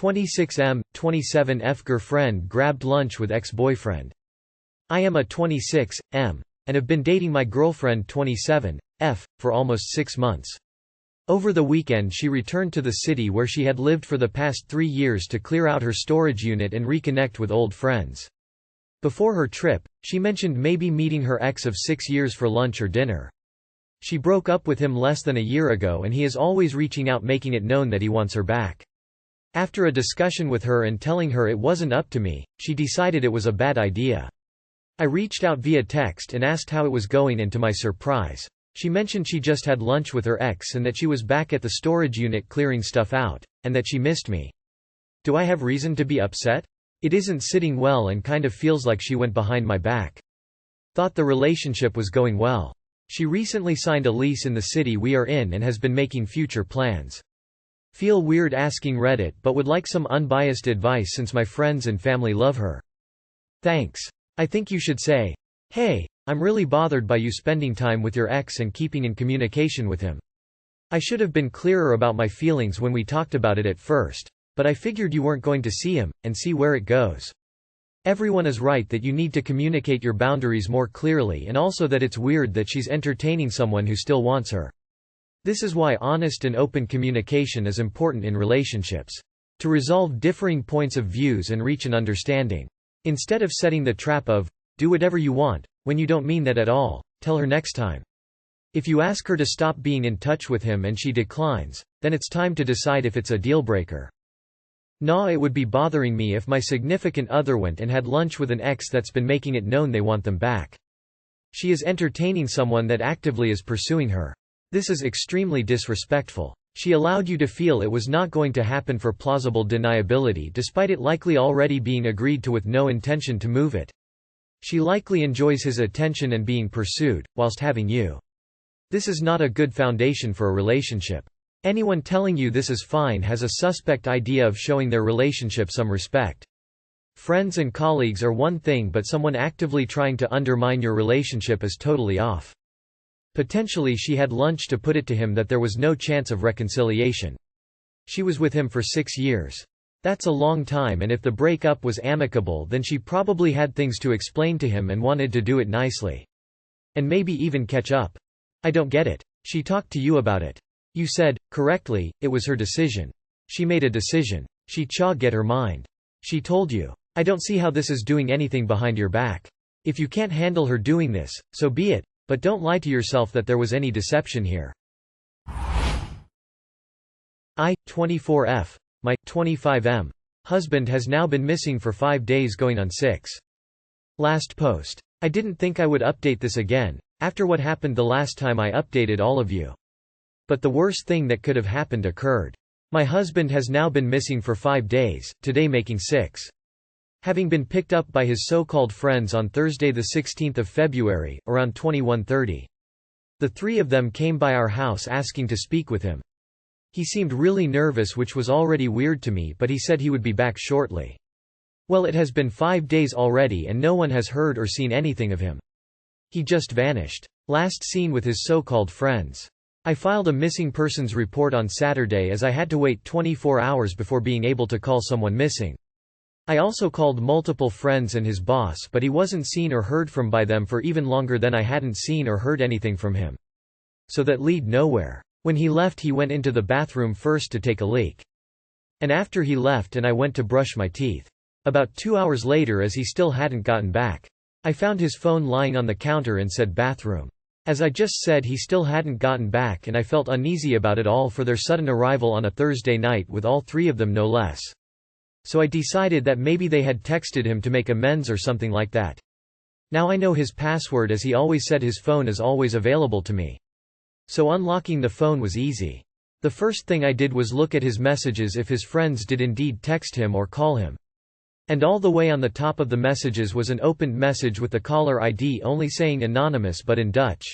26m, 27f Girfriend grabbed lunch with ex-boyfriend. I am a 26m, and have been dating my girlfriend 27f, for almost 6 months. Over the weekend she returned to the city where she had lived for the past 3 years to clear out her storage unit and reconnect with old friends. Before her trip, she mentioned maybe meeting her ex of 6 years for lunch or dinner. She broke up with him less than a year ago and he is always reaching out, making it known that he wants her back. After a discussion with her and telling her it wasn't up to me, she decided it was a bad idea. I reached out via text and asked how it was going, and to my surprise, she mentioned she just had lunch with her ex and that she was back at the storage unit clearing stuff out, and that she missed me. Do I have reason to be upset? It isn't sitting well and kind of feels like she went behind my back. Thought the relationship was going well. She recently signed a lease in the city we are in and has been making future plans. Feel weird asking Reddit but would like some unbiased advice since my friends and family love her. Thanks. I think you should say, "Hey, I'm really bothered by you spending time with your ex and keeping in communication with him. I should have been clearer about my feelings when we talked about it at first, but I figured you weren't going to see him, and see where it goes. Everyone is right that you need to communicate your boundaries more clearly, and also that it's weird that she's entertaining someone who still wants her. This is why honest and open communication is important in relationships. To resolve differing points of views and reach an understanding. Instead of setting the trap of, do whatever you want, when you don't mean that at all, tell her next time. If you ask her to stop being in touch with him and she declines, then it's time to decide if it's a deal breaker. Nah, it would be bothering me if my significant other went and had lunch with an ex that's been making it known they want them back. She is entertaining someone that actively is pursuing her. This is extremely disrespectful. She allowed you to feel it was not going to happen for plausible deniability despite it likely already being agreed to with no intention to move it. She likely enjoys his attention and being pursued, whilst having you. This is not a good foundation for a relationship. Anyone telling you this is fine has a suspect idea of showing their relationship some respect. Friends and colleagues are one thing, but someone actively trying to undermine your relationship is totally off. Potentially she had lunch to put it to him that there was no chance of reconciliation. She was with him for 6 years. That's a long time, and if the breakup was amicable then she probably had things to explain to him and wanted to do it nicely. And maybe even catch up. I don't get it. She talked to you about it. You said, correctly, it was her decision. She made a decision. She get her mind. She told you. I don't see how this is doing anything behind your back. If you can't handle her doing this, so be it. But don't lie to yourself that there was any deception here. I, 24F. My, 25M. Husband has now been missing for 5 days going on 6. Last post. I didn't think I would update this again, after what happened the last time I updated all of you. But the worst thing that could have happened occurred. My husband has now been missing for 5 days, today making 6. Having been picked up by his so-called friends on Thursday the 16th of February, around 21:30. The 3 of them came by our house asking to speak with him. He seemed really nervous, which was already weird to me, but he said he would be back shortly. Well, it has been 5 days already and no one has heard or seen anything of him. He just vanished. Last seen with his so-called friends. I filed a missing persons report on Saturday as I had to wait 24 hours before being able to call someone missing. I also called multiple friends and his boss, but he wasn't seen or heard from by them for even longer than I hadn't seen or heard anything from him. So that led nowhere. When he left, he went into the bathroom first to take a leak. And after he left and I went to brush my teeth. About 2 hours later, as he still hadn't gotten back, I found his phone lying on the counter and said bathroom. As I just said, he still hadn't gotten back and I felt uneasy about it all for their sudden arrival on a Thursday night with all 3 of them no less. So I decided that maybe they had texted him to make amends or something like that. Now I know his password, as he always said his phone is always available to me. So unlocking the phone was easy. The first thing I did was look at his messages if his friends did indeed text him or call him. And all the way on the top of the messages was an opened message with the caller ID only saying anonymous but in Dutch.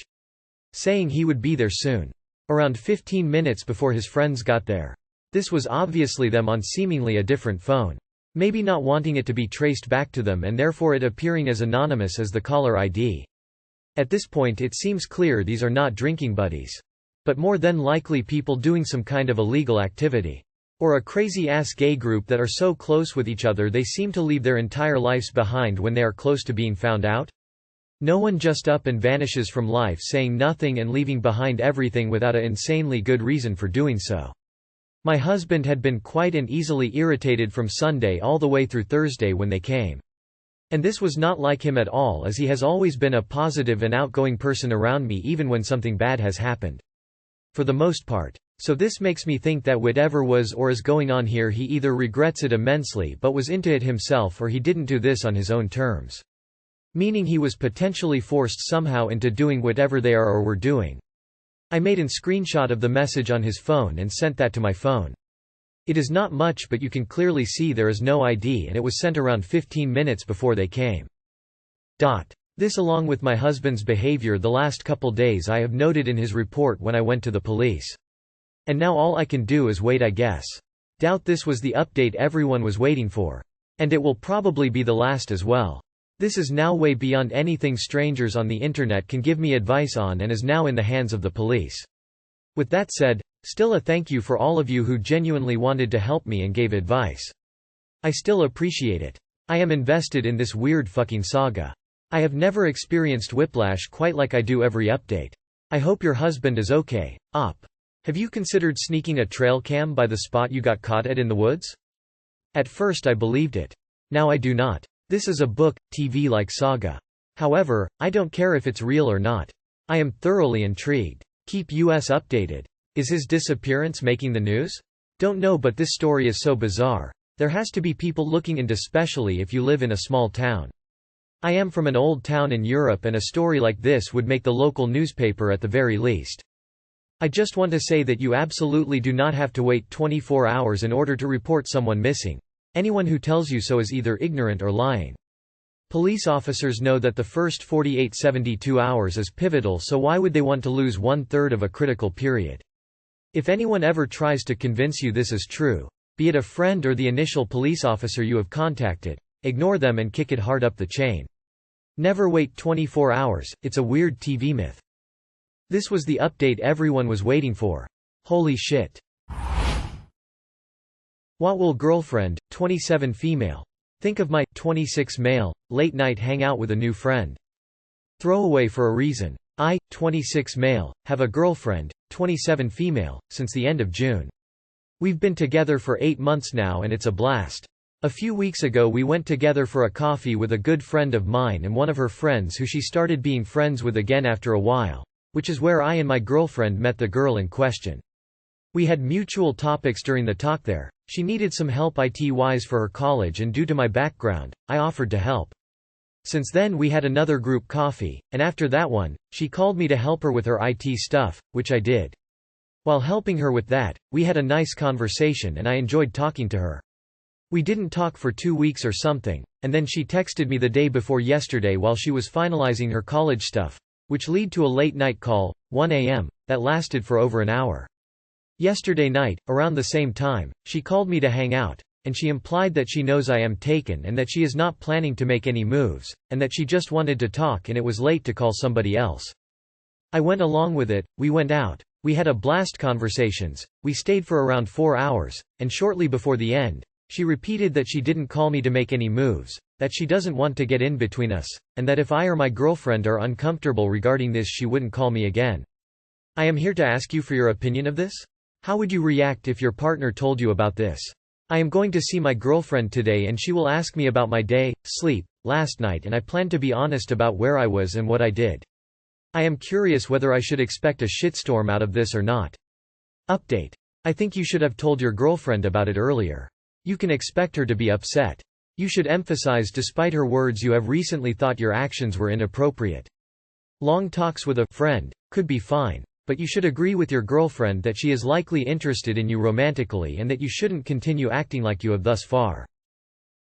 Saying he would be there soon. Around 15 minutes before his friends got there. This was obviously them on seemingly a different phone. Maybe not wanting it to be traced back to them and therefore it appearing as anonymous as the caller ID. At this point it seems clear these are not drinking buddies. But more than likely people doing some kind of illegal activity. Or a crazy-ass gay group that are so close with each other they seem to leave their entire lives behind when they are close to being found out? No one just up and vanishes from life saying nothing and leaving behind everything without an insanely good reason for doing so. My husband had been quite and easily irritated from Sunday all the way through Thursday when they came. And this was not like him at all, as he has always been a positive and outgoing person around me even when something bad has happened. For the most part. So this makes me think that whatever was or is going on here, he either regrets it immensely but was into it himself, or he didn't do this on his own terms. Meaning he was potentially forced somehow into doing whatever they are or were doing. I made an screenshot of the message on his phone and sent that to my phone. It is not much, but you can clearly see there is no ID, and it was sent around 15 minutes before they came. This, along with my husband's behavior the last couple days, I have noted in his report when I went to the police. And now all I can do is wait, I guess. Doubt this was the update everyone was waiting for. And it will probably be the last as well. This is now way beyond anything strangers on the internet can give me advice on, and is now in the hands of the police. With that said, still a thank you for all of you who genuinely wanted to help me and gave advice. I still appreciate it. I am invested in this weird fucking saga. I have never experienced whiplash quite like I do every update. I hope your husband is okay. Op. Have you considered sneaking a trail cam by the spot you got caught at in the woods? At first I believed it. Now I do not. This is a book, TV-like saga. However, I don't care if it's real or not. I am thoroughly intrigued. Keep us updated. Is his disappearance making the news? Don't know, but this story is so bizarre. There has to be people looking into, especially if you live in a small town. I am from an old town in Europe, and a story like this would make the local newspaper at the very least. I just want to say that you absolutely do not have to wait 24 hours in order to report someone missing. Anyone who tells you so is either ignorant or lying. Police officers know that the first 48–72 hours is pivotal, so why would they want to lose 1/3 of a critical period? If anyone ever tries to convince you this is true, be it a friend or the initial police officer you have contacted, ignore them and kick it hard up the chain. Never wait 24 hours, it's a weird TV myth. This was the update everyone was waiting for. Holy shit. What will girlfriend, 27 female, think of my, 26 male, late night hangout with a new friend? Throwaway for a reason. I, 26 male, have a girlfriend, 27 female, since the end of June. We've been together for 8 months now and it's a blast. A few weeks ago we went together for a coffee with a good friend of mine and one of her friends who she started being friends with again after a while, which is where I and my girlfriend met the girl in question. We had mutual topics during the talk there. She needed some help IT-wise for her college, and due to my background, I offered to help. Since then we had another group coffee, and after that one, she called me to help her with her IT stuff, which I did. While helping her with that, we had a nice conversation and I enjoyed talking to her. We didn't talk for 2 weeks or something, and then she texted me the day before yesterday while she was finalizing her college stuff, which led to a late night call, 1 a.m., that lasted for over an hour. Yesterday night, around the same time, she called me to hang out, and she implied that she knows I am taken and that she is not planning to make any moves, and that she just wanted to talk and it was late to call somebody else. I went along with it. We went out. We had a blast conversations. We stayed for around 4 hours, and shortly before the end, she repeated that she didn't call me to make any moves, that she doesn't want to get in between us, and that if I or my girlfriend are uncomfortable regarding this she wouldn't call me again. I am here to ask you for your opinion of this. How would you react if your partner told you about this? I am going to see my girlfriend today and she will ask me about my day, sleep, last night, and I plan to be honest about where I was and what I did. I am curious whether I should expect a shitstorm out of this or not. Update. I think you should have told your girlfriend about it earlier. You can expect her to be upset. You should emphasize despite her words you have recently thought your actions were inappropriate. Long talks with a friend could be fine. But you should agree with your girlfriend that she is likely interested in you romantically and that you shouldn't continue acting like you have thus far.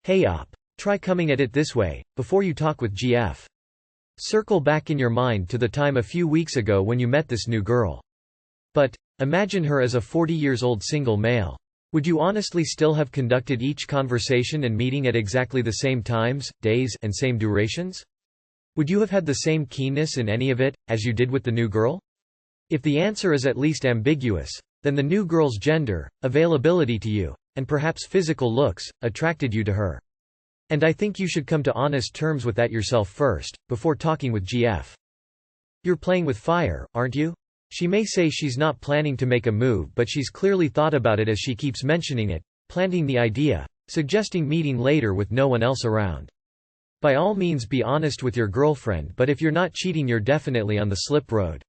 Hey op. Try coming at it this way, before you talk with GF. Circle back in your mind to the time a few weeks ago when you met this new girl. But, imagine her as a 40-years-old single male. Would you honestly still have conducted each conversation and meeting at exactly the same times, days, and same durations? Would you have had the same keenness in any of it, as you did with the new girl? If the answer is at least ambiguous, Then the new girl's gender, availability to you, and perhaps physical looks, attracted you to her. And I think you should come to honest terms with that yourself first, before talking with GF. You're playing with fire, aren't you? She may say she's not planning to make a move, but she's clearly thought about it as she keeps mentioning it, planting the idea, suggesting meeting later with no one else around. By all means be honest with your girlfriend, but if you're not cheating you're definitely on the slip road.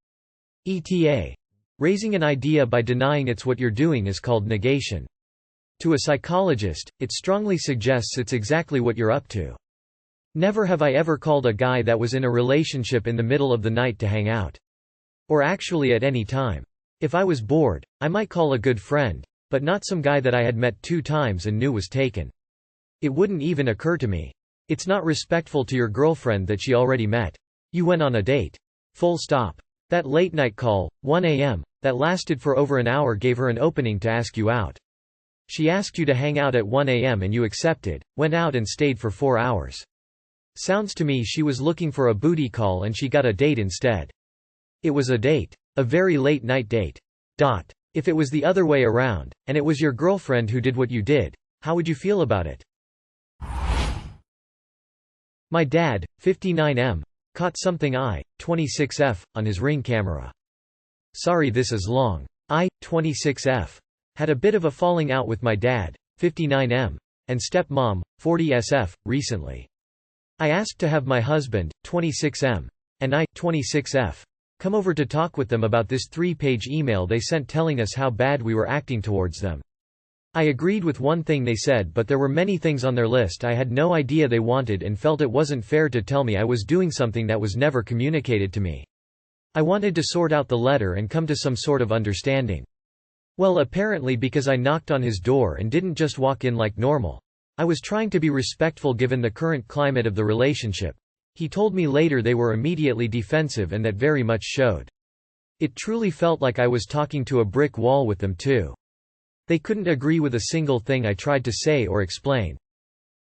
ETA. Raising an idea by denying it's what you're doing is called negation. To a psychologist, it strongly suggests it's exactly what you're up to. Never have I ever called a guy that was in a relationship in the middle of the night to hang out. Or actually at any time. If I was bored, I might call a good friend, but not some guy that I had met 2 times and knew was taken. It wouldn't even occur to me. It's not respectful to your girlfriend that she already met. You went on a date. Full stop. That late night call, 1 a.m., that lasted for over an hour gave her an opening to ask you out. She asked you to hang out at 1 a.m. and you accepted, went out and stayed for 4 hours. Sounds to me she was looking for a booty call and she got a date instead. It was a date. A very late night date. If it was the other way around, and it was your girlfriend who did what you did, how would you feel about it? My dad, 59M, caught something I, 26F, on his Ring camera. Sorry this is long. I, 26F, had a bit of a falling out with my dad, 59M, and stepmom, 40SF, recently. I asked to have my husband, 26M, and I, 26F, come over to talk with them about this 3-page email they sent telling us how bad we were acting towards them. I agreed with one thing they said, but there were many things on their list I had no idea they wanted and felt it wasn't fair to tell me I was doing something that was never communicated to me. I wanted to sort out the letter and come to some sort of understanding. Well, apparently because I knocked on his door and didn't just walk in like normal. I was trying to be respectful given the current climate of the relationship. He told me later they were immediately defensive and that very much showed. It truly felt like I was talking to a brick wall with them too. They couldn't agree with a single thing I tried to say or explain.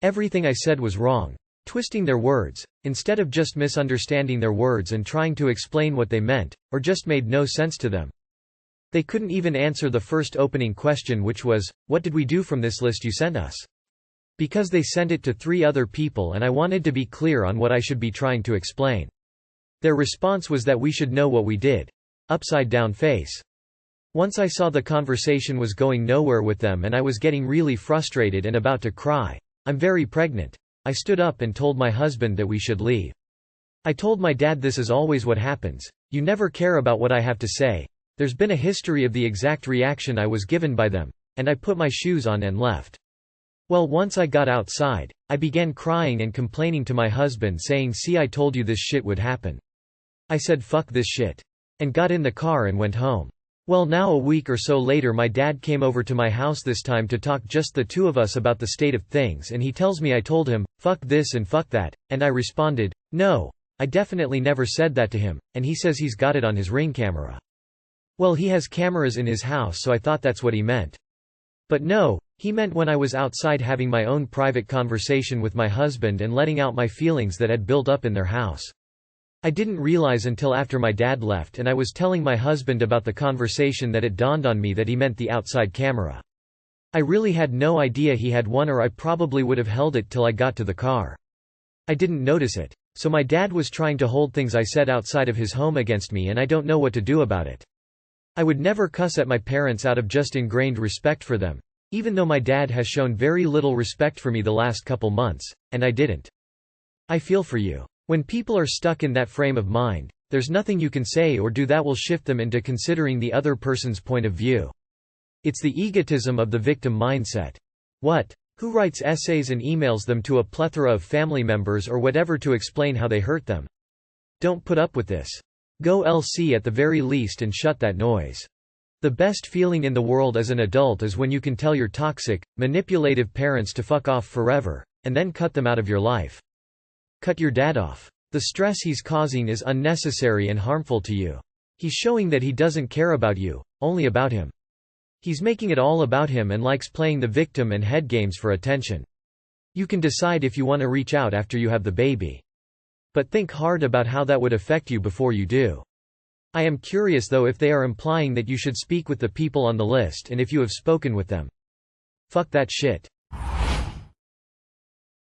Everything I said was wrong. Twisting their words, instead of just misunderstanding their words and trying to explain what they meant, or just made no sense to them. They couldn't even answer the first opening question, which was, what did we do from this list you sent us? Because they sent it to 3 other people and I wanted to be clear on what I should be trying to explain. Their response was that we should know what we did. Upside down face. Once I saw the conversation was going nowhere with them and I was getting really frustrated and about to cry. I'm very pregnant. I stood up and told my husband that we should leave. I told my dad this is always what happens. You never care about what I have to say. There's been a history of the exact reaction I was given by them, and I put my shoes on and left. Well, once I got outside, I began crying and complaining to my husband saying, see, I told you this shit would happen. I said fuck this shit. And got in the car and went home. Well, now a week or so later my dad came over to my house this time to talk just the 2 of us about the state of things and he tells me I told him, fuck this and fuck that, and I responded, no, I definitely never said that to him, and he says he's got it on his Ring camera. Well, he has cameras in his house so I thought that's what he meant. But no, he meant when I was outside having my own private conversation with my husband and letting out my feelings that had built up in their house. I didn't realize until after my dad left and I was telling my husband about the conversation that it dawned on me that he meant the outside camera. I really had no idea he had one, or I probably would have held it till I got to the car. I didn't notice it. So my dad was trying to hold things I said outside of his home against me and I don't know what to do about it. I would never cuss at my parents out of just ingrained respect for them, even though my dad has shown very little respect for me the last couple months, and I didn't. I feel for you. When people are stuck in that frame of mind, there's nothing you can say or do that will shift them into considering the other person's point of view. It's the egotism of the victim mindset. What? Who writes essays and emails them to a plethora of family members or whatever to explain how they hurt them? Don't put up with this. Go LC at the very least and shut that noise. The best feeling in the world as an adult is when you can tell your toxic, manipulative parents to fuck off forever, and then cut them out of your life. Cut your dad off. The stress he's causing is unnecessary and harmful to you. He's showing that he doesn't care about you, only about him. He's making it all about him and likes playing the victim and head games for attention. You can decide if you want to reach out after you have the baby. But think hard about how that would affect you before you do. I am curious though if they are implying that you should speak with the people on the list and if you have spoken with them. Fuck that shit.